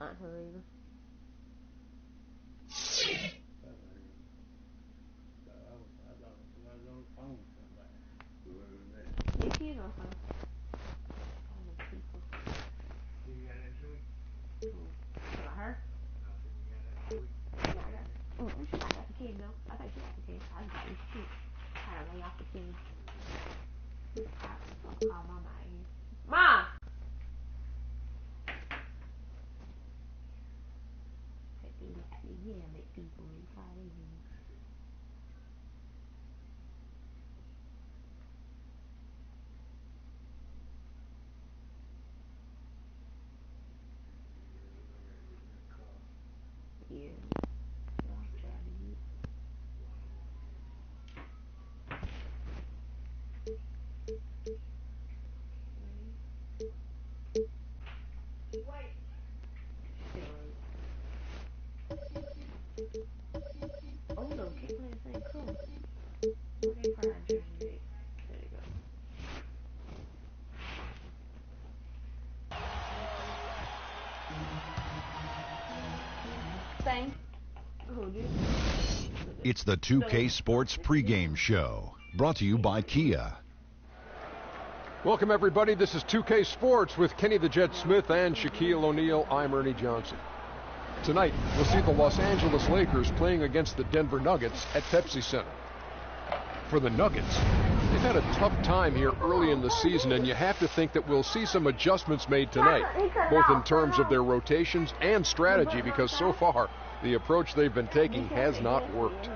not her either. If you know her. Not her? She got the kid though. I thought she got the kid. I just got this shit. Trying to lay off the kid. I'll call Mama out here. Mom! Yeah, make people inside in here. Yeah. I'll try to get. Oh no, keep playing the same cool. Okay, fine, there you go. Same. It's the 2K Sports pregame show, brought to you by Kia. Welcome, everybody. This is 2K Sports with Kenny the Jet Smith and Shaquille O'Neal. I'm Ernie Johnson. Tonight, we'll see the Los Angeles Lakers playing against the Denver Nuggets at Pepsi Center. For the Nuggets, they've had a tough time here early in the season, and you have to think that we'll see some adjustments made tonight, both in terms of their rotations and strategy, because so far, the approach they've been taking has not worked.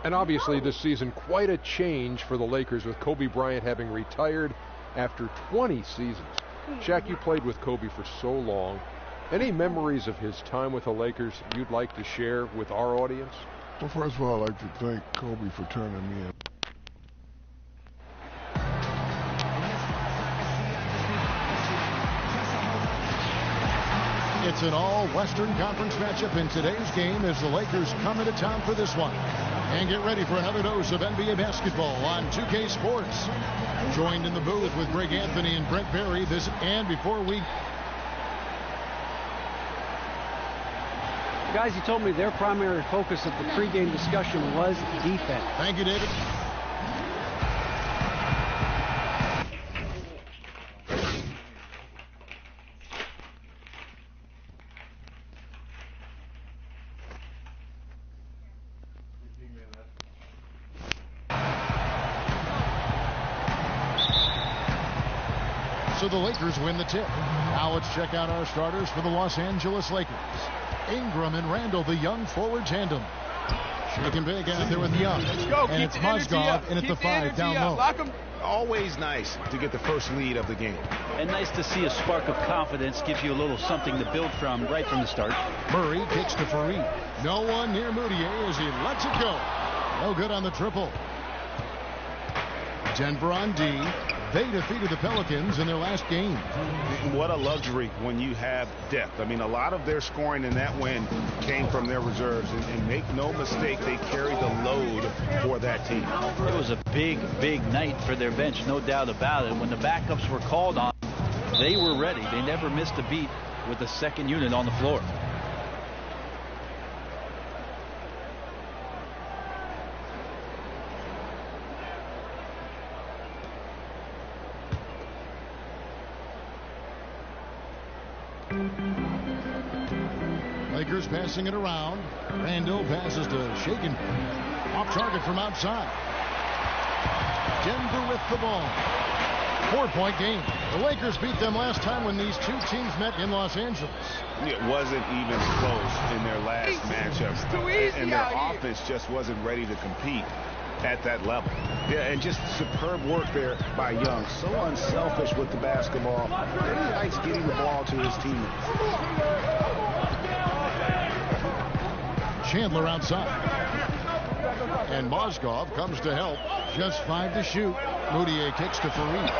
And obviously this season, quite a change for the Lakers with Kobe Bryant having retired after 20 seasons. Shaq, you played with Kobe for so long. Any memories of his time with the Lakers you'd like to share with our audience? Well, first of all, I'd like to thank Kobe for turning me in. It's an all-Western Conference matchup in today's game as the Lakers come into town for this one. And get ready for another dose of NBA basketball on 2K Sports. Joined in the booth with Greg Anthony and Brent Berry. Before we... Guys, he told me their primary focus of the pregame discussion was defense. Thank you, David. So the Lakers win the tip. Now let's check out our starters for the Los Angeles Lakers. Ingram and Randall, the young forward tandem. Shake and bake out there with Young. Let's go. And it's Mozgov in at the 5 down low. Lock him. Always nice to get the first lead of the game. And nice to see a spark of confidence. Gives you a little something to build from right from the start. Murray kicks to Fareed. No one near Moutier as he lets it go. No good on the triple. Denver on D. They defeated the Pelicans in their last game. What a luxury when you have depth. I mean, a lot of their scoring in that win came from their reserves. And make no mistake, they carried the load for that team. It was a big, big night for their bench, no doubt about it. When the backups were called on, they were ready. They never missed a beat with the second unit on the floor. Lakers passing it around. Randall passes to Shaken. Off target from outside. Denver with the ball. 4-point game. The Lakers beat them last time when these two teams met in Los Angeles. It wasn't even close in their last matchup. And their offense just wasn't ready to compete at that level. Yeah, and just superb work there by Young. So unselfish with the basketball. He likes getting the ball to his teammates. Chandler outside. And Mozgov comes to help. Just 5 to shoot. Moutier kicks to Fareed.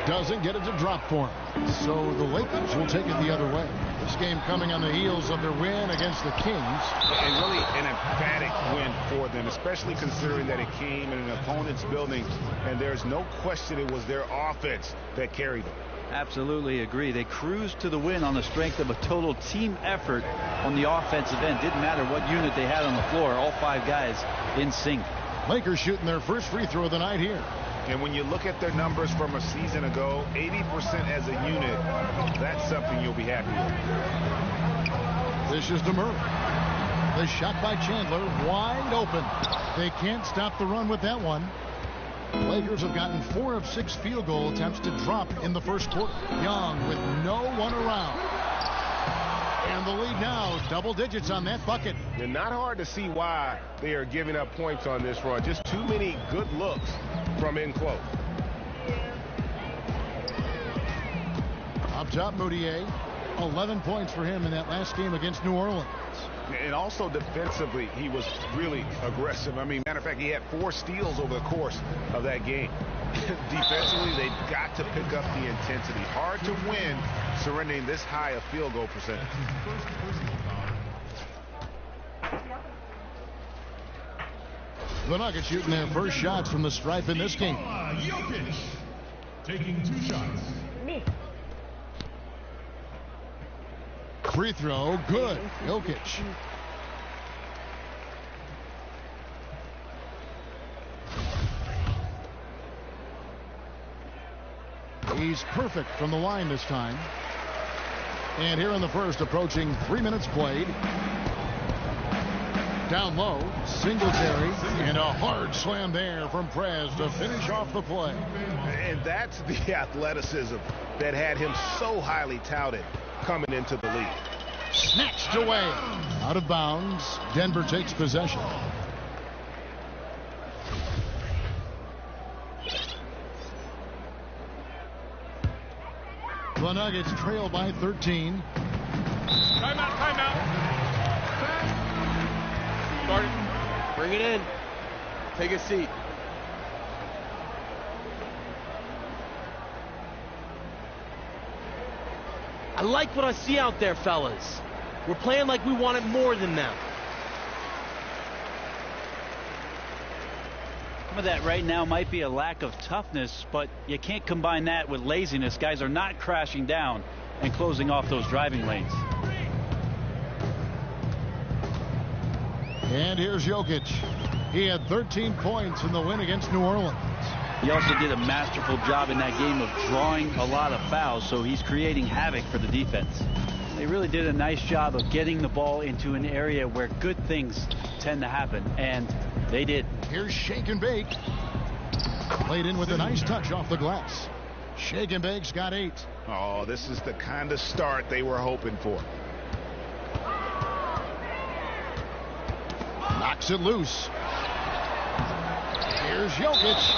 Doesn't get it to drop for him. So the Lakers will take it the other way. This game coming on the heels of their win against the Kings. And really an emphatic win for them, especially considering that it came in an opponent's building. And there's no question it was their offense that carried them. Absolutely agree. They cruised to the win on the strength of a total team effort on the offensive end. Didn't matter what unit they had on the floor. All 5 guys in sync. Lakers shooting their first free throw of the night here. And when you look at their numbers from a season ago, 80% as a unit, that's something you'll be happy with. This is DeMurray. The shot by Chandler, wide open. They can't stop the run with that one. Lakers have gotten 4 of 6 field goal attempts to drop in the first quarter. Young with no one around. And the lead now, double digits on that bucket. And not hard to see why they are giving up points on this run. Just too many good looks from in close. Up top, Moutier. 11 points for him in that last game against New Orleans. And also defensively, he was really aggressive. I mean, matter of fact, he had 4 steals over the course of that game. Defensively, they've got to pick up the intensity. Hard to win surrendering this high a field goal percentage. The Nuggets shooting their first shots from the stripe in this game. Jokic taking 2 shots. Free throw, good. Jokic. He's perfect from the line this time. And here in the first, approaching 3 minutes played. Down low, Singletary, and a hard slam there from Prez to finish off the play. And that's the athleticism that had him so highly touted coming into the league. Snatched away. Out of bounds. Denver takes possession. The Nuggets trail by 13. Timeout, timeout. Start it. Bring it in. Take a seat. I like what I see out there, fellas. We're playing like we want it more than them. Some of that right now might be a lack of toughness, but you can't combine that with laziness. Guys are not crashing down and closing off those driving lanes. And here's Jokic. He had 13 points in the win against New Orleans. He also did a masterful job in that game of drawing a lot of fouls, so he's creating havoc for the defense. They really did a nice job of getting the ball into an area where good things tend to happen, and they did. Here's Shake and Bake. Played in with a nice touch off the glass. Shake and Bake's got 8. Oh, this is the kind of start they were hoping for. Knocks it loose. Here's Jokic.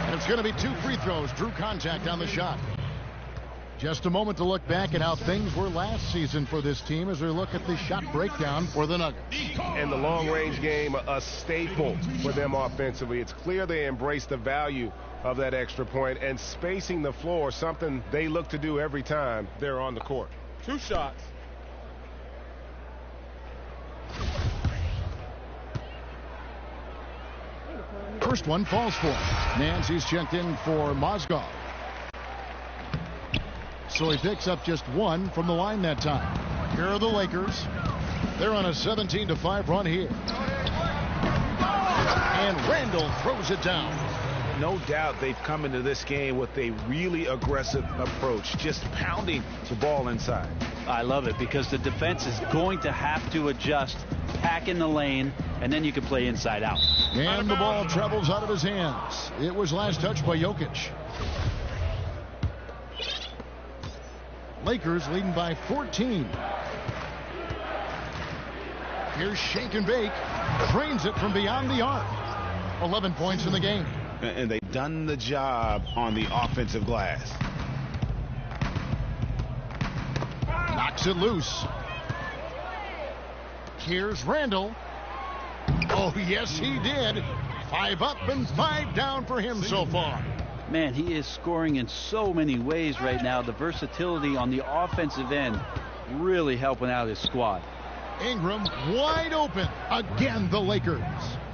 And it's going to be 2 free throws. Drew contact on the shot. Just a moment to look back at how things were last season for this team as we look at the shot breakdown for the Nuggets. And the long-range game, a staple for them offensively. It's clear they embrace the value of that extra point, and spacing the floor, something they look to do every time they're on the court. 2 shots. First one falls for him. Nancy's checked in for Mozgov. So he picks up just 1 from the line that time. Here are the Lakers. They're on a 17-5 run here. And Randall throws it down. No doubt they've come into this game with a really aggressive approach, just pounding the ball inside. I love it because the defense is going to have to adjust, pack in the lane, and then you can play inside out. And the ball travels out of his hands. It was last touched by Jokic. Lakers leading by 14. Here's Shake and Bake. Drains it from beyond the arc. 11 points in the game. And they've done the job on the offensive glass. Knocks it loose. Here's Randall. Oh, yes, he did. 5 up and 5 down for him so far. Man, he is scoring in so many ways right now. The versatility on the offensive end really helping out his squad. Ingram wide open. Again, the Lakers.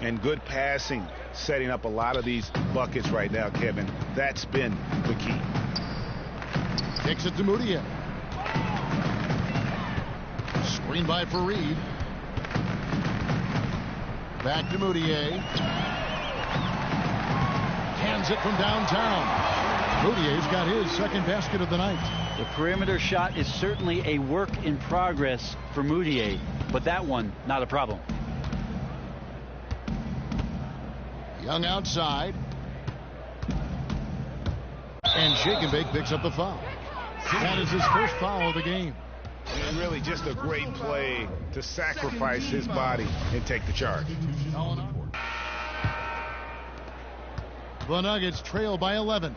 And good passing, setting up a lot of these buckets right now, Kevin. That's been the key. Takes it to Moutier. Screen by Fareed. Back to Moutier. Hands it from downtown. Moutier's got his second basket of the night. The perimeter shot is certainly a work in progress for Moutier, but that one, not a problem. Young outside. And Shake and Bake picks up the foul. That is his first foul of the game. And really just a great play to sacrifice his body and take the charge. The Nuggets trail by 11.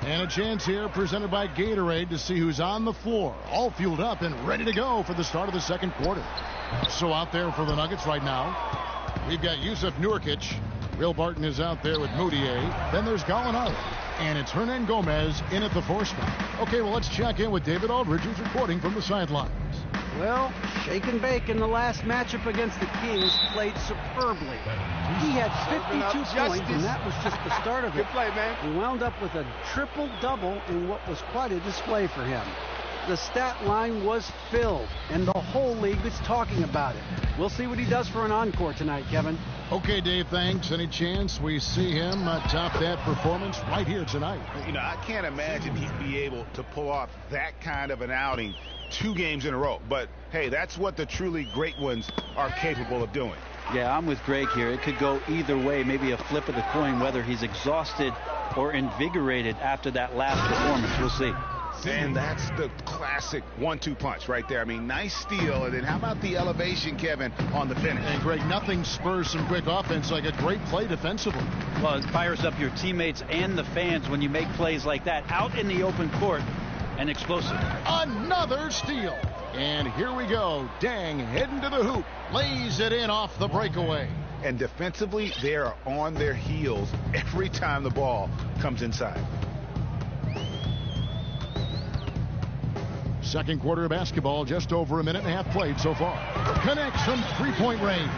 And a chance here presented by Gatorade to see who's on the floor. All fueled up and ready to go for the start of the second quarter. So out there for the Nuggets right now, we've got Yusuf Nurkic. Will Barton is out there with Moutier. Then there's Gallinari. And it's Hernan Gomez in at the 4 spot. Okay, well, let's check in with David Aldridge, who's reporting from the sidelines. Well, Shake and Bake in the last matchup against the Kings played superbly. He had 52 points, and that was just the start of it. Good play, man. He wound up with a triple-double in what was quite a display for him. The stat line was filled, and the whole league is talking about it. We'll see what he does for an encore tonight, Kevin. Okay, Dave, thanks. Any chance we see him top that performance right here tonight? You know, I can't imagine he'd be able to pull off that kind of an outing 2 games in a row. But, hey, that's what the truly great ones are capable of doing. Yeah, I'm with Greg here. It could go either way, maybe a flip of the coin, whether he's exhausted or invigorated after that last performance. We'll see. And that's the classic 1-2 punch right there. I mean, nice steal, and then how about the elevation, Kevin, on the finish? And, Greg, nothing spurs some quick offense like a great play defensively. Well, it fires up your teammates and the fans when you make plays like that out in the open court and explosive. Another steal. And here we go. Dang heading to the hoop. Lays it in off the breakaway. And defensively, they are on their heels every time the ball comes inside. Second quarter of basketball, just over a minute and a half played so far. Connects from three-point range.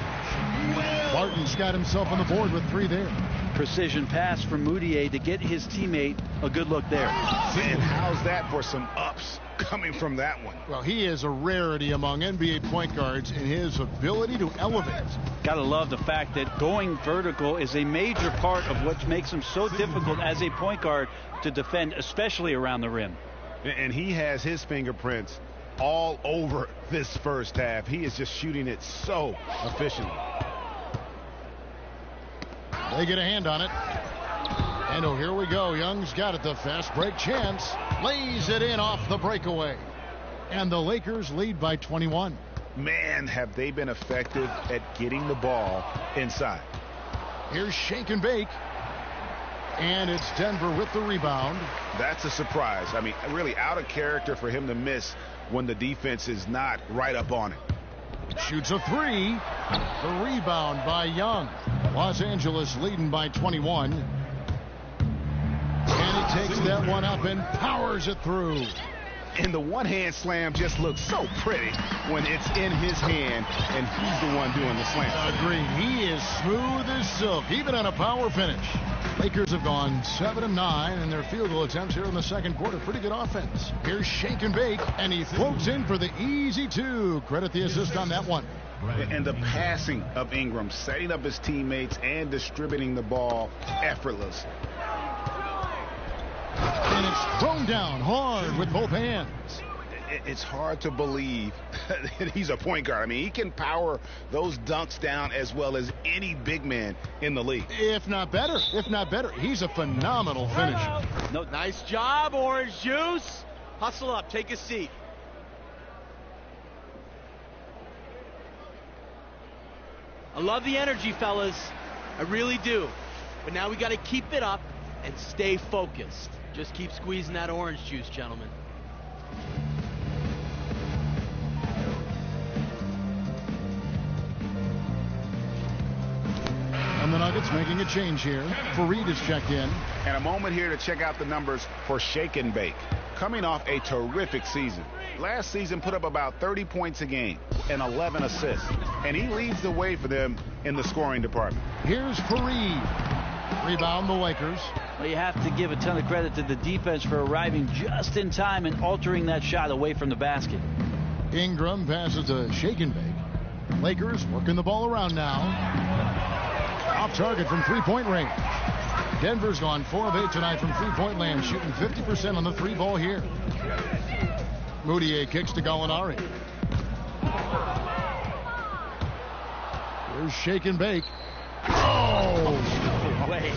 Barton's got himself on the board with 3 there. Precision pass from Moutier to get his teammate a good look there. And how's that for some ups coming from that one? Well, he is a rarity among NBA point guards in his ability to elevate. Gotta love the fact that going vertical is a major part of what makes him so difficult as a point guard to defend, especially around the rim. And he has his fingerprints all over this first half. He is just shooting it so efficiently. They get a hand on it. And oh, here we go. Young's got it. The fast break chance. Lays it in off the breakaway. And the Lakers lead by 21. Man, have they been effective at getting the ball inside. Here's Shake and Bake. And it's Denver with the rebound. That's a surprise. I mean, really out of character for him to miss when the defense is not right up on it. Shoots a 3. The rebound by Young. Los Angeles leading by 21. And he takes that one up and powers it through. And the one-hand slam just looks so pretty when it's in his hand and he's the one doing the slam. Agreed. He is smooth as silk, even on a power finish. Lakers have gone 7 of 9 in their field goal attempts here in the second quarter. Pretty good offense. Here's Shake and Bake, and he floats in for the easy 2. Credit the assist on that one. And the passing of Ingram, setting up his teammates and distributing the ball effortless. And it's thrown down hard with both hands. It's hard to believe that he's a point guard. I mean, he can power those dunks down as well as any big man in the league. If not better. If not better. He's a phenomenal finisher. No, nice job, Orange Juice. Hustle up. Take a seat. I love the energy, fellas. I really do. But now we got to keep it up and stay focused. Just keep squeezing that orange juice, gentlemen. And the Nuggets making a change here. Fareed is checked in. And a moment here to check out the numbers for Shake and Bake. Coming off a terrific season. Last season put up about 30 points a game and 11 assists. And he leads the way for them in the scoring department. Here's Fareed. Rebound the Lakers. Well, you have to give a ton of credit to the defense for arriving just in time and altering that shot away from the basket. Ingram passes to Shake and Bake. Lakers working the ball around now. Off target from three-point range. Denver's gone 4 of 8 tonight from three-point land, shooting 50% on the three ball here. Moutier kicks to Gallinari. Here's Shake and Bake. Oh! Way.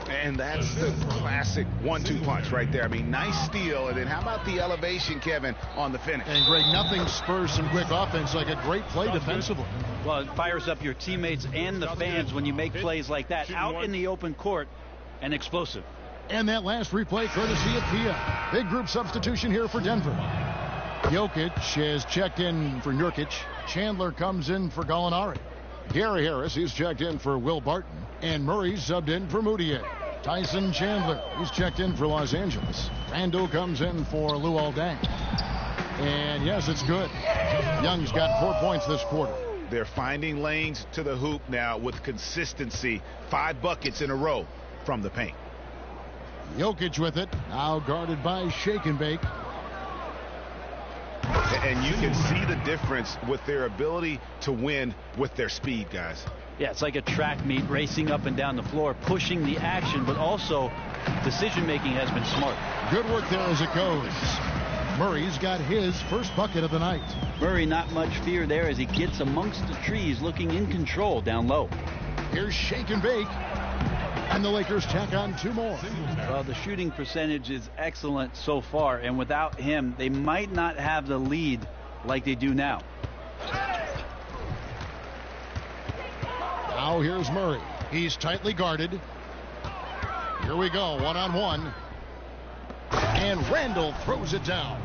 And that's the classic 1-2 punch right there. I mean, nice steal. And then how about the elevation, Kevin, on the finish? And Greg, nothing spurs some quick offense like a great play defensively. Well, it fires up your teammates and the fans when you make plays like that out in the open court and explosive. And that last replay courtesy of Pia. Big group substitution here for Denver. Jokic has checked in for Nurkic. Chandler comes in for Gallinari. Gary Harris, he's checked in for Will Barton. And Murray's subbed in for Moutier. Tyson Chandler, he's checked in for Los Angeles. Randall comes in for Luol Deng. And yes, it's good. Young's got 4 points this quarter. They're finding lanes to the hoop now with consistency. 5 buckets in a row from the paint. Jokic with it, now guarded by Shake and Bake. And you can see the difference with their ability to win with their speed, guys. Yeah, it's like a track meet, racing up and down the floor, pushing the action, but also decision-making has been smart. Good work there as it goes. Murray's got his first bucket of the night. Murray, not much fear there as he gets amongst the trees, looking in control down low. Here's Shake and Bake. And the Lakers tack on 2 more. Well, the shooting percentage is excellent so far, and without him, they might not have the lead like they do now. Now here's Murray. He's tightly guarded. Here we go, one-on-one. And Randall throws it down.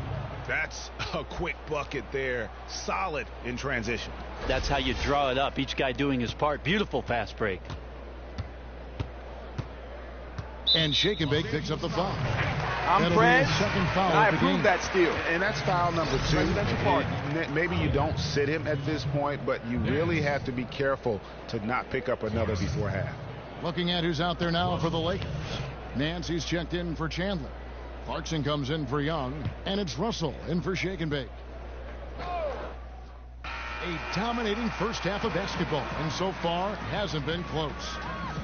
That's a quick bucket there. Solid in transition. That's how you draw it up. Each guy doing his part. Beautiful fast break. And Shake and Bake picks up the foul. I'm Fred. Second foul I of the approve game. that steal. And that's foul number 2. Maybe you don't sit him at this point, but you really have to be careful to not pick up another before half. Looking at who's out there now for the Lakers. Nancy's checked in for Chandler. Clarkson comes in for Young. And it's Russell in for Shake and Bake. A dominating first half of basketball, and so far hasn't been close.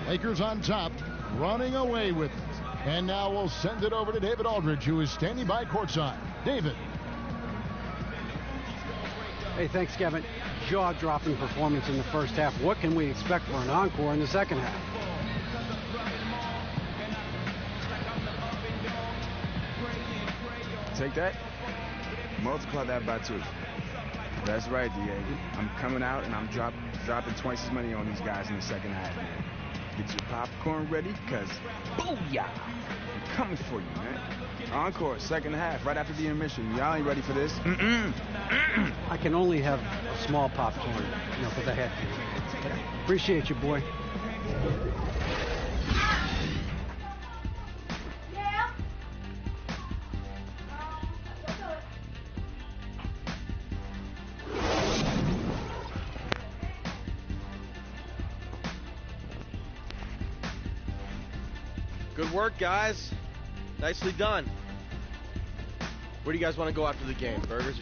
Lakers on top, running away with it. And now we'll send it over to David Aldridge, who is standing by courtside. David. Hey, thanks, Kevin. Jaw-dropping performance in the first half. What can we expect for an encore in the second half? Take that, multiply that by 2. That's right, Diego. I'm coming out and I'm dropping twice as money on these guys in the second half, man. Get your popcorn ready, because booyah! I'm coming for you, man. Encore, second half, right after the intermission. Y'all ain't ready for this. I can only have a small popcorn, for the head. Appreciate you, boy. Good work, guys. Nicely done. Where do you guys want to go after the game? Burgers?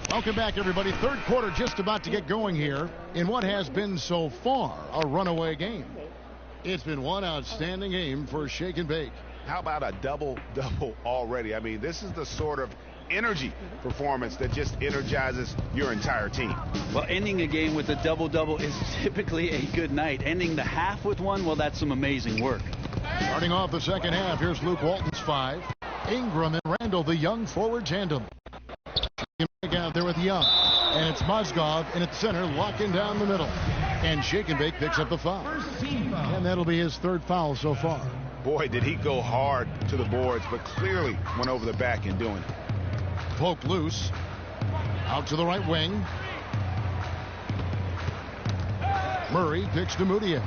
Welcome back, everybody. Third quarter just about to get going here in what has been so far a runaway game. It's been one outstanding game for Shake and Bake. How about a double-double already? I mean, this is the sort of energy performance that just energizes your entire team. Well, ending a game with a double-double is typically a good night. Ending the half with one, well, that's some amazing work. Starting off the second half, here's Luke Walton's 5. Ingram and Randall, the Young forward tandem. Out there with Young. And it's Mozgov in at center, locking down the middle. And Shake and Bake picks up the foul. And that'll be his 3rd foul so far. Boy, did he go hard to the boards, but clearly went over the back in doing it. Poke loose. Out to the right wing. Murray picks to Moutier.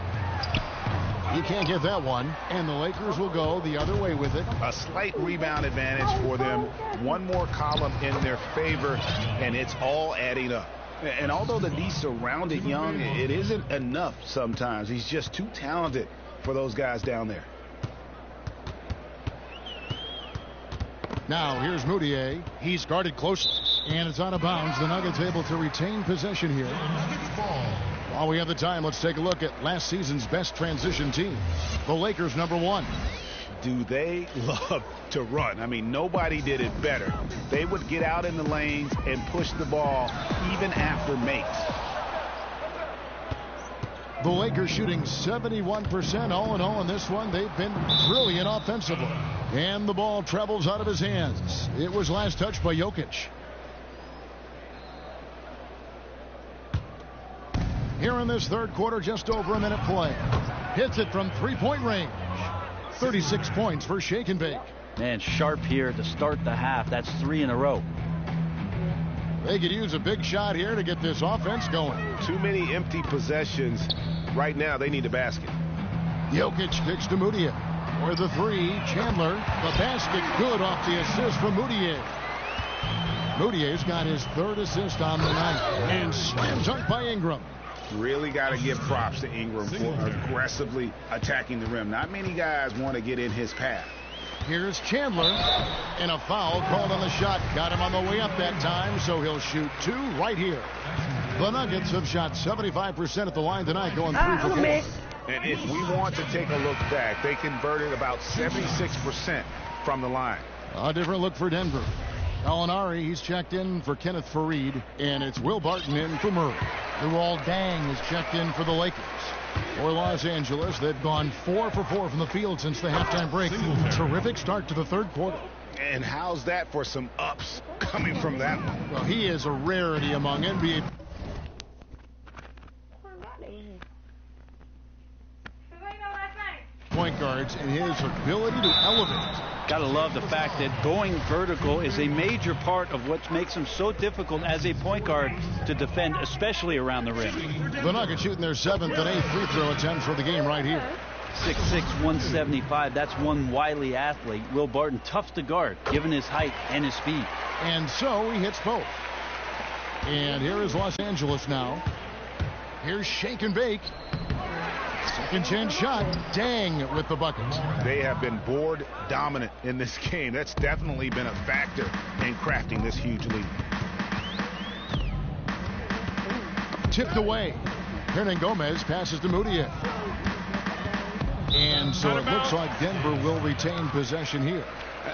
He can't get that one, and the Lakers will go the other way with it. A slight rebound advantage for them. One more column in their favor, and it's all adding up. And although the D surrounded Young, it isn't enough sometimes. He's just too talented for those guys down there. Now here's Moutier. He's guarded closely, and it's out of bounds. The Nuggets able to retain possession here. While we have the time, let's take a look at last season's best transition team, the Lakers, #1. Do they love to run? I mean, nobody did it better. They would get out in the lanes and push the ball even after makes. The Lakers shooting 71% all in all in this one. They've been brilliant offensively. And the ball travels out of his hands. It was last touched by Jokic. Here in this third quarter, just over a minute play. Hits it from three-point range. 36 points for Shake and Bake. Man, sharp here to start the half. That's 3 in a row. They could use a big shot here to get this offense going. Too many empty possessions. Right now, they need a basket. Jokic kicks to Moutier. For the three, Chandler. The basket good off the assist from Moutier. Moutier's got his third assist on the night. And slam dunk by Ingram. Really got to give props to Ingram for aggressively attacking the rim. Not many guys want to get in his path. Here's Chandler, and a foul called on the shot. Got him on the way up that time, so he'll shoot 2 right here. The Nuggets have shot 75% at the line tonight, going 3 for 4. And if we want to take a look back, they converted about 76% from the line. A different look for Denver. Gallinari, he's checked in for Kenneth Faried, and it's Will Barton in for Murray. Luol Deng is checked in for the Lakers. For Los Angeles, they've gone 4 for 4 from the field since the halftime break. Terrific start to the third quarter. And how's that for some ups coming from that one? Well, he is a rarity among NBA. Point guards and his ability to elevate. Gotta love the fact that going vertical is a major part of what makes him so difficult as a point guard to defend, especially around the rim. The Nuggets shooting their 7th and 8th free throw attempts for the game right here. 6'6", 175. That's one wily athlete. Will Barton, tough to guard, given his height and his speed. And so he hits both. And here is Los Angeles now. Here's Shake and Bake. Second chance shot. Deng with the bucket. They have been board dominant in this game. That's definitely been a factor in crafting this huge lead. Tipped away. Hernan Gomez passes to Moutier. And so it looks like Denver will retain possession here.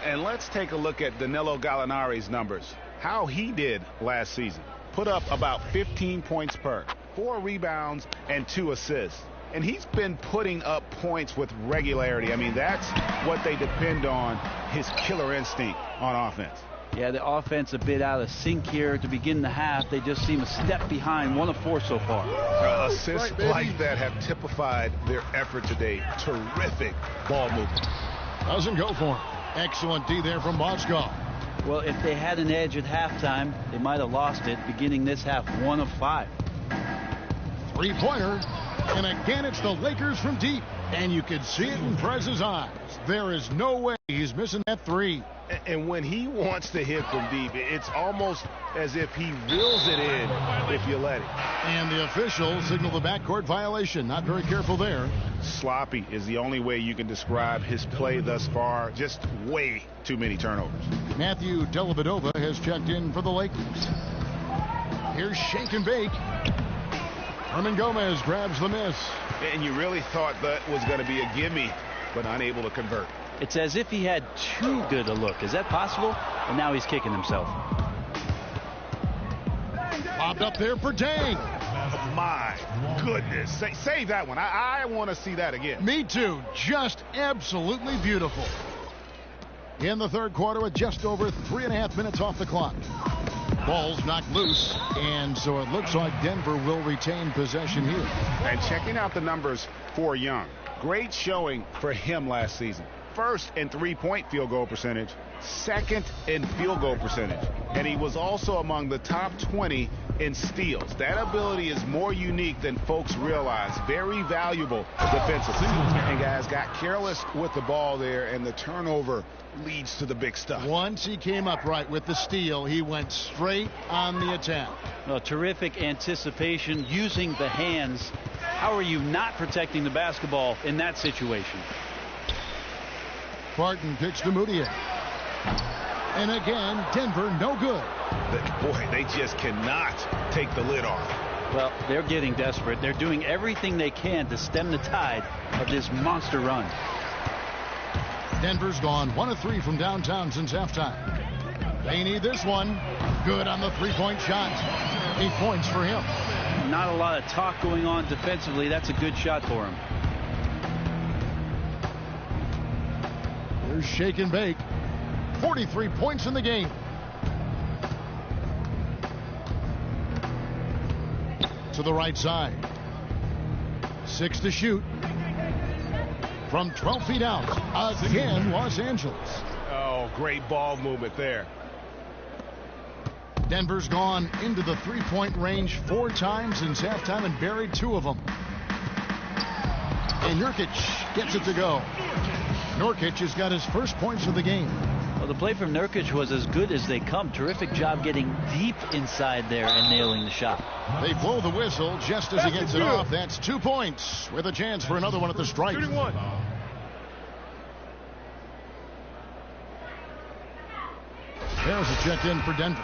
And let's take a look at Danilo Gallinari's numbers. How he did last season. Put up about 15 points per, 4 rebounds, and 2 assists. And he's been putting up points with regularity. I mean, that's what they depend on, his killer instinct on offense. Yeah, the offense a bit out of sync here to begin the half. They just seem a step behind, 1 of 4 so far. Assists like that have typified their effort today. Terrific ball movement. Doesn't go for him. Excellent D there from Mozgov. Well, if they had an edge at halftime, they might have lost it. Beginning this half, 1 of 5. Three-pointer. And again, it's the Lakers from deep. And you can see it in Prez's eyes. There is no way he's missing that 3. And when he wants to hit from deep, it's almost as if he reels it in if you let him. And the officials signal the backcourt violation. Not very careful there. Sloppy is the only way you can describe his play thus far. Just way too many turnovers. Matthew Dellavedova has checked in for the Lakers. Here's Shake and Bake. Hernan Gomez grabs the miss. And you really thought that was going to be a gimme, but unable to convert. It's as if he had too good a look. Is that possible? And now he's kicking himself. Popped up there for Deng. My goodness. Save that one. I want to see that again. Me too. Just absolutely beautiful. In the third quarter with just over 3.5 minutes off the clock. Ball's knocked loose, and so it looks like Denver will retain possession here. And checking out the numbers for Young. Great showing for him last season. First in three-point field goal percentage, second in field goal percentage. And he was also among the top 20 in steals. That ability is more unique than folks realize. Very valuable defensively. And guys got careless with the ball there, and the turnover leads to the big stuff. Once he came up right with the steal, he went straight on the attack. No, terrific anticipation, using the hands How are you not protecting the basketball in that situation? Barton kicks to Moutier. And again, Denver no good. Boy, they just cannot take the lid off. Well, they're getting desperate. They're doing everything they can to stem the tide of this monster run. Denver's gone 1 of 3 from downtown since halftime. They need this one. Good on the three-point shot. 8 points for him. Not a lot of talk going on defensively. That's a good shot for him. Here's Shake and Bake. 43 points in the game. To the right side. 6 to shoot. From 12 feet out. Again, Los Angeles. Oh, great ball movement there. Denver's gone into the three-point range 4 times since halftime and buried 2 of them. And Nurkic gets it to go. Nurkic has got his first points of the game. Well, the play from Nurkic was as good as they come. Terrific job getting deep inside there and nailing the shot. They blow the whistle just as he gets it off. That's 2 points with a chance for another one at the stripe. Harris is checked in for Denver.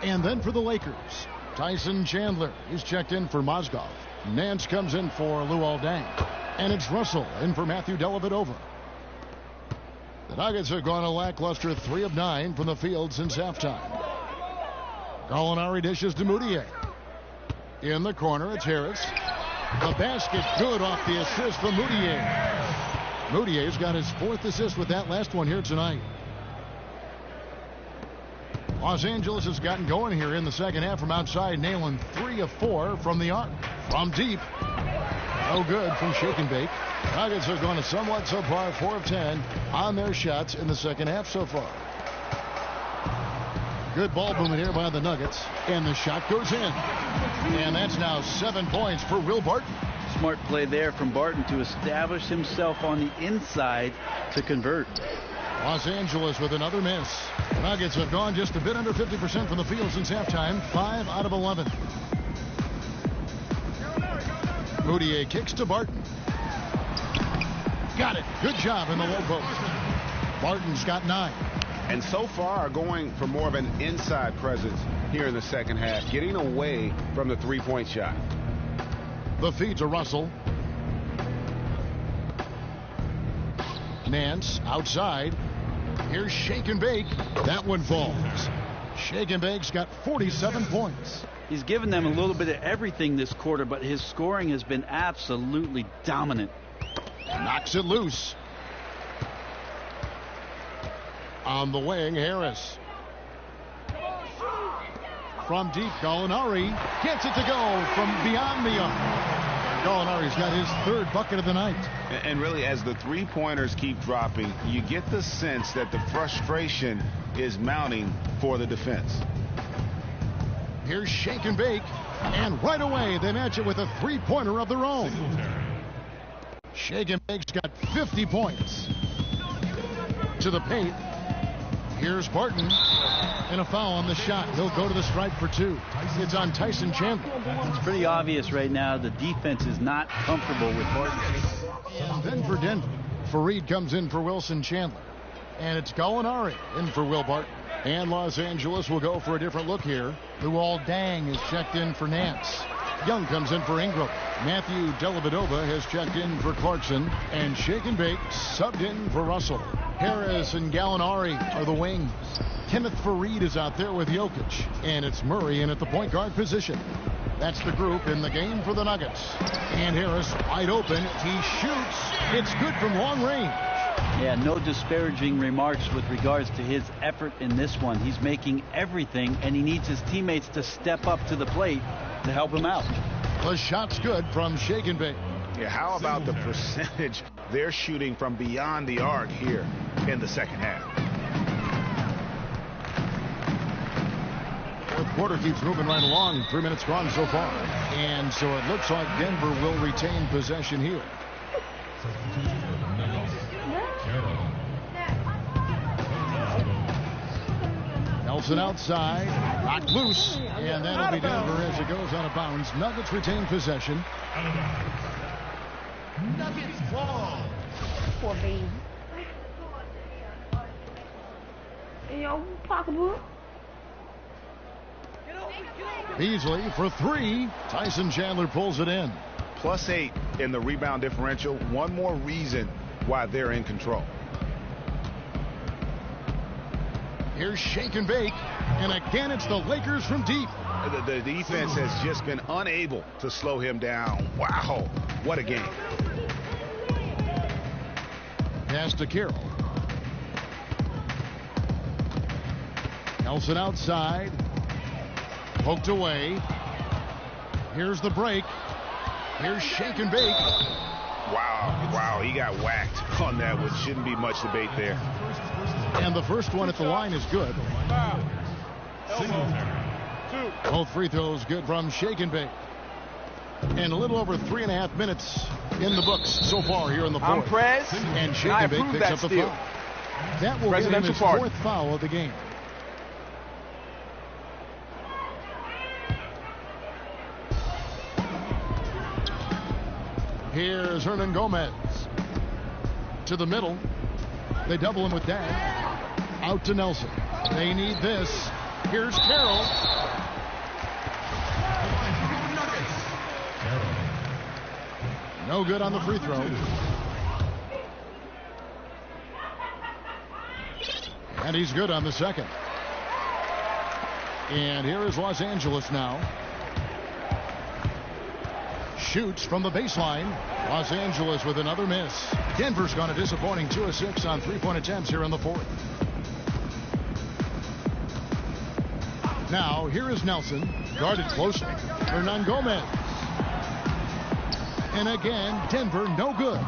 And then for the Lakers, Tyson Chandler is checked in for Mozgov. Nance comes in for Luol Deng. And it's Russell in for Matthew Dellavedova. The Nuggets have gone a lackluster 3 of 9 from the field since halftime. Gallinari dishes to Moutier. In the corner, it's Harris. The basket good off the assist from Moutier. Moutier's got his 4th assist with that last one here tonight. Los Angeles has gotten going here in the second half from outside, nailing 3 of 4 from the arc. From deep. No good from Shake and Bake. Nuggets have gone a somewhat subpar 4 of 10 on their shots in the second half so far. Good ball movement here by the Nuggets. And the shot goes in. And that's now 7 points for Will Barton. Smart play there from Barton to establish himself on the inside to convert. Los Angeles with another miss. The Nuggets have gone just a bit under 50% from the field since halftime. 5 out of 11. Moutier kicks to Barton. Got it. Good job in the low post. Barton's got 9. And so far are going for more of an inside presence here in the second half, getting away from the three-point shot. The feed to Russell. Nance outside. Here's Shake and Bake. That one falls. Shake and Bake's got 47 points. He's given them a little bit of everything this quarter, but his scoring has been absolutely dominant. Knocks it loose. On the wing, Harris. From deep, Gallinari gets it to go from beyond the arc. Gallinari's got his 3rd bucket of the night. And really, as the three-pointers keep dropping, you get the sense that the frustration is mounting for the defense. Here's Shake and Bake. And right away, they match it with a 3-pointer of their own. Shake and Bake's got 50 points. To the paint. Here's Barton. And a foul on the shot. He'll go to the stripe for 2. It's on Tyson Chandler. It's pretty obvious right now the defense is not comfortable with Barton. And then for Denver, Fareed comes in for Wilson Chandler. And it's Gallinari in for Will Barton. And Los Angeles will go for a different look here. Luol Deng is checked in for Nance. Young comes in for Ingram. Matthew Dellavedova has checked in for Clarkson. And Shake and Bake subbed in for Russell. Harris and Gallinari are the wings. Kenneth Fareed is out there with Jokic. And it's Murray in at the point guard position. That's the group in the game for the Nuggets. And Harris wide open. He shoots. It's good from long range. Yeah, no disparaging remarks with regards to his effort in this one. He's making everything, and he needs his teammates to step up to the plate to help him out. The shot's good from Shake and Bake. Yeah, how about the percentage they're shooting from beyond the arc here in the second half? Fourth quarter keeps moving right along. 3 minutes gone so far. And so it looks like Denver will retain possession here. Nelson outside, knocked loose, and that'll be Denver as it goes out of bounds. Nuggets retain possession. poor baby. In your pocketbook. Beasley for three. Tyson Chandler pulls it in. +8 in the rebound differential. One more reason why they're in control. Here's shake and bake. And again, it's the Lakers from deep. The defense has just been unable to slow him down. Wow, what a game. Pass to Carroll. Nelson outside. Poked away. Here's the break. Here's shake and bake. Wow, he got whacked on that one. Shouldn't be much debate there. And the first one at the line is good. Both free throws good from shake and bake. And a little over 3.5 minutes in the books so far here in the fourth. And shake and bake picks up the foul. That will get him his fourth foul of the game. Here's Hernan Gomez. To the middle. They double him with that. Out to Nelson. They need this. Here's Carroll. No good on the free throw. And he's good on the second. And here is Los Angeles now. Shoots from the baseline. Los Angeles with another miss. Denver's gone a disappointing 2 of 6 on three-point attempts here in the fourth. Now, here is Nelson. Guarded closely. Hernan Gomez. And again, Denver no good.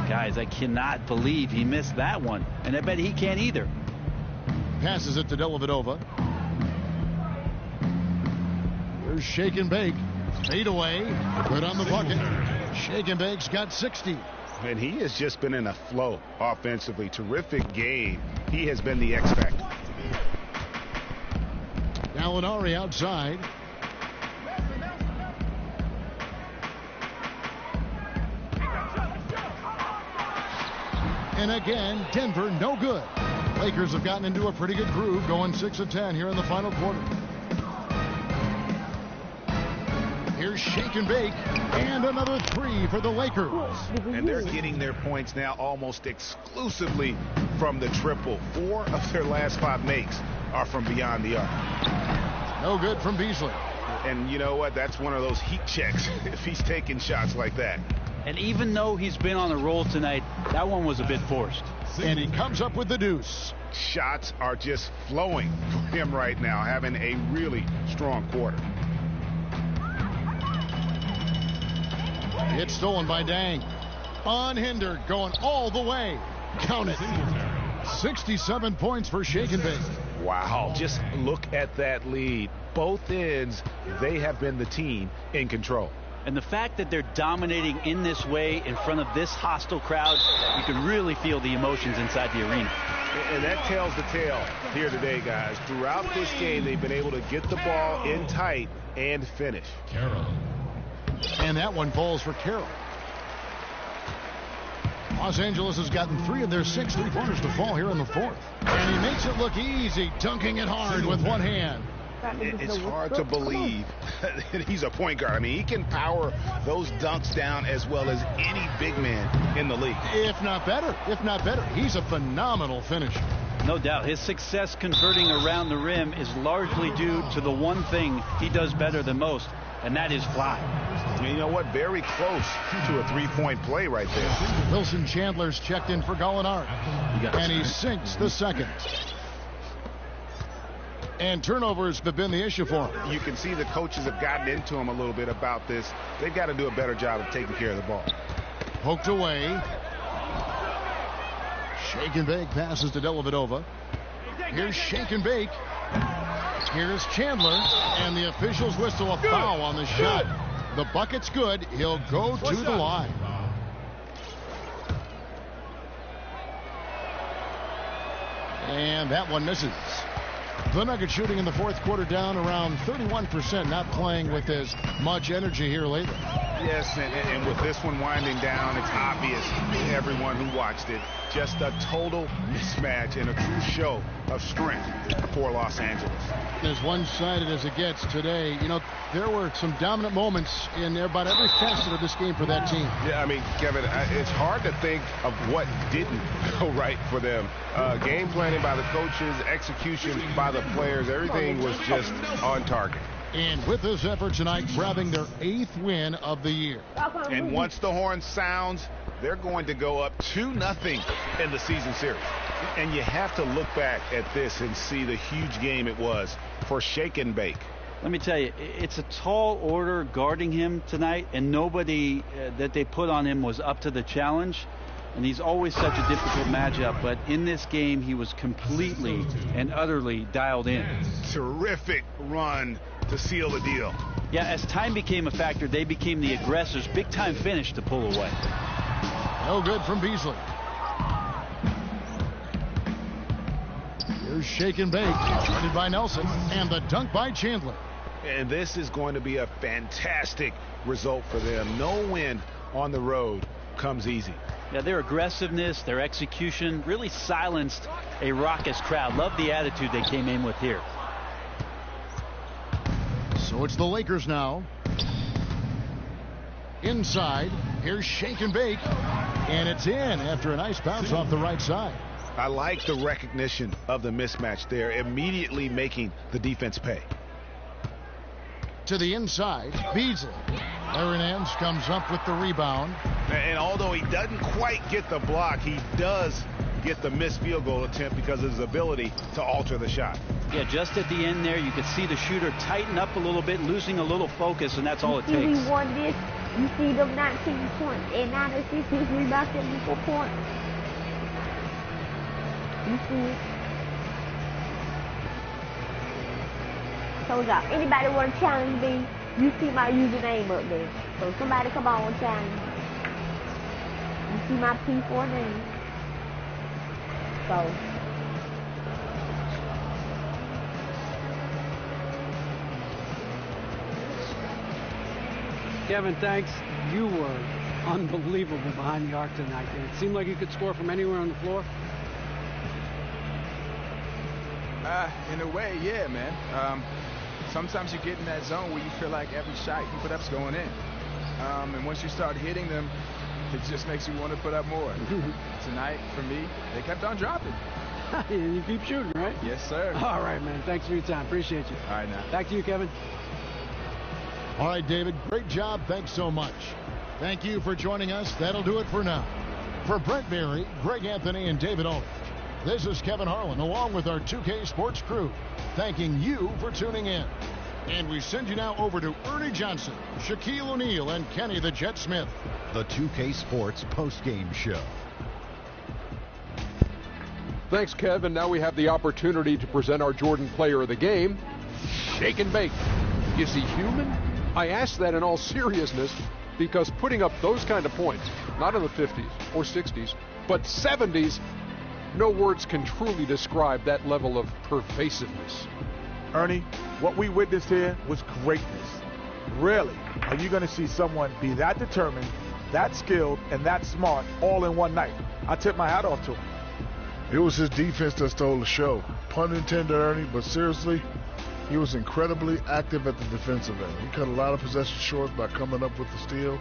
Guys, I cannot believe he missed that one. And I bet he can't either. Passes it to Dellavedova. Here's shake and bake. Fade away. Good on the bucket. Shake and bake's got 60. And he has just been in a flow offensively. Terrific game. He has been the X factor. Gallinari outside. And again, Denver no good. Lakers have gotten into a pretty good groove, going 6 of 10 here in the final quarter. Here's shake and bake, and another three for the Lakers. And they're getting their points now almost exclusively from the triple. 4 of their last 5 makes are from beyond the arc. No good from Beasley. And you know what? That's one of those heat checks if he's taking shots like that. And even though he's been on a roll tonight, that one was a bit forced. And he comes up with the deuce. Shots are just flowing for him right now, having a really strong quarter. It's stolen by Dang. Unhindered, going all the way. Count it. 67 points for shake and bake. Wow, just look at that lead. Both ends, they have been the team in control. And the fact that they're dominating in this way in front of this hostile crowd, you can really feel the emotions inside the arena. And that tells the tale here today, guys. Throughout this game, they've been able to get the ball in tight and finish. Carroll. And that one falls for Carroll. Los Angeles has gotten 3 of their 6 three-pointers to fall here in the fourth. And he makes it look easy, dunking it hard with one hand. It's hard to believe that he's a point guard. I mean, he can power those dunks down as well as any big man in the league. If not better. He's a phenomenal finisher. No doubt. His success converting around the rim is largely due to the one thing he does better than most, and that is fly. And you know what? Very close to a three-point play right there. Wilson Chandler's checked in for Gallinari. And he sinks the second. And turnovers have been the issue for him. You can see the coaches have gotten into him a little bit about this. They've got to do a better job of taking care of the ball. Poked away. Shake and bake passes to Dellavedova. Here's shake and bake. Here's Chandler. And the officials whistle a foul on the shot. The bucket's good. He'll go to the line. And that one misses. The Nuggets shooting in the fourth quarter down around 31%, not playing with as much energy here lately. Yes, and with this one winding down, it's obvious to everyone who watched it. Just a total mismatch and a true show of strength for Los Angeles. As one-sided as it gets today, you know, there were some dominant moments in about every facet of this game for that team. Yeah, I mean, Kevin, it's hard to think of what didn't go right for them. Game planning by the coaches, execution by the players, everything was just on target. And with this effort tonight, grabbing their 8th win of the year. And once the horn sounds, they're going to go up 2-0 in the season series. And you have to look back at this and see the huge game it was for Shake and Bake. Let me tell you, it's a tall order guarding him tonight, and nobody that they put on him was up to the challenge. And he's always such a difficult matchup, but in this game, he was completely and utterly dialed in. Terrific run to seal the deal. Yeah, as time became a factor, they became the aggressors. Big time finish to pull away. No good from Beasley. Here's Shake and Bake, guarded by Nelson, and the dunk by Chandler. And this is going to be a fantastic result for them. No win on the road comes easy. Yeah, their aggressiveness, their execution really silenced a raucous crowd. Love the attitude they came in with here. So it's the Lakers now. Inside, here's Shake and Bake, and it's in after a nice bounce off the right side. I like the recognition of the mismatch there, immediately making the defense pay. To the inside, Beasley. Aaron Nance comes up with the rebound. And although he doesn't quite get the block, he does get the missed field goal attempt because of his ability to alter the shot. Yeah, just at the end there, you could see the shooter tighten up a little bit, losing a little focus, and that's all it takes. We won this. You see them 19 points and 9 assists, 6 rebounds, 74 points. You see it. Told y'all, anybody want to challenge me, you see my username up there. So somebody come on and challenge me. You see my P4 name. So. Kevin, thanks. You were unbelievable behind the arc tonight. Did it seem like you could score from anywhere on the floor? In a way, yeah, man. Sometimes you get in that zone where you feel like every shot you put up's going in. And once you start hitting them, it just makes you want to put up more. Tonight, for me, they kept on dropping. And you keep shooting, right? Yes, sir. All right, man. Thanks for your time. Appreciate you. All right, now. Back to you, Kevin. All right, David, great job. Thanks so much. Thank you for joining us. That'll do it for now. For Brent Berry, Greg Anthony, and David Olney, this is Kevin Harlan, along with our 2K Sports crew, thanking you for tuning in. And we send you now over to Ernie Johnson, Shaquille O'Neal, and Kenny the Jet Smith. The 2K Sports postgame show. Thanks, Kevin. Now we have the opportunity to present our Jordan Player of the Game, Shake and Bake. Is he human? I ask that in all seriousness because putting up those kind of points, not in the 50s or 60s, but 70s, no words can truly describe that level of pervasiveness. Ernie, what we witnessed here was greatness. Rarely are you going to see someone be that determined, that skilled, and that smart all in one night. I tip my hat off to him. It was his defense that stole the show. Pun intended, Ernie, but seriously, he was incredibly active at the defensive end. He cut a lot of possessions short by coming up with the steal.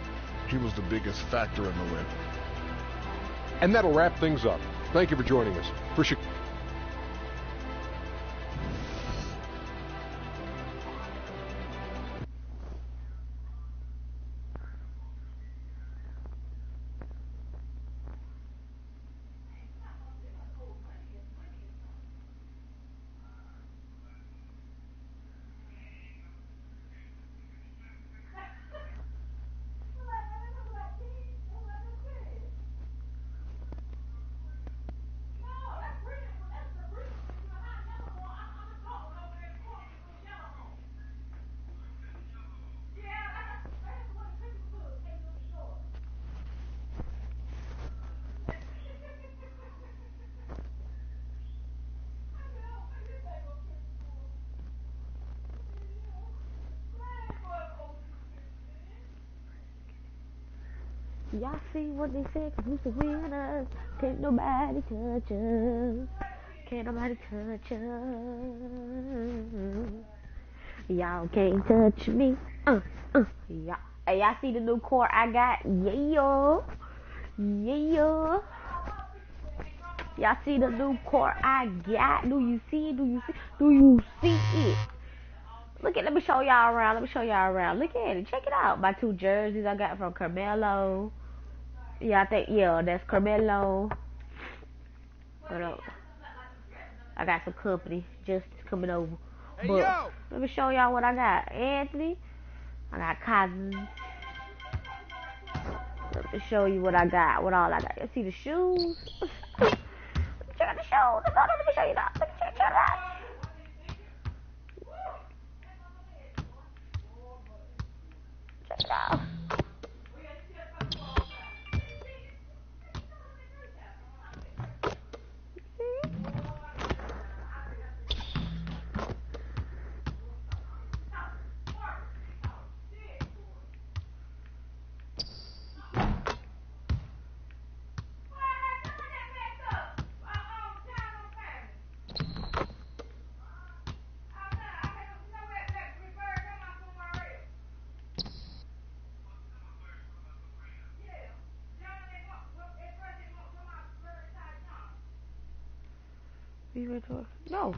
He was the biggest factor in the win. And that'll wrap things up. Thank you for joining us. For Y'all see what they said? 'Cause who's the winners? Can't nobody touch us. Can't nobody touch us. Y'all can't touch me. Yeah. Hey, y'all see the new court I got? Yeah. Yeah. Y'all see the new court I got? Do you see it? Do you see? Do you see it? Look at. Let me show y'all around. Let me show y'all around. Look at it. Check it out. My 2 jerseys I got from Carmelo. Yeah, I think that's Carmelo. Hold up. I got some company just coming over. Hey, but yo! Let me show y'all what I got. Anthony. I got Cousins. Let me show you what I got. What all I got. You see the shoes? Check out the shoes. Let me show you that. Let me check it out. Check it out. No.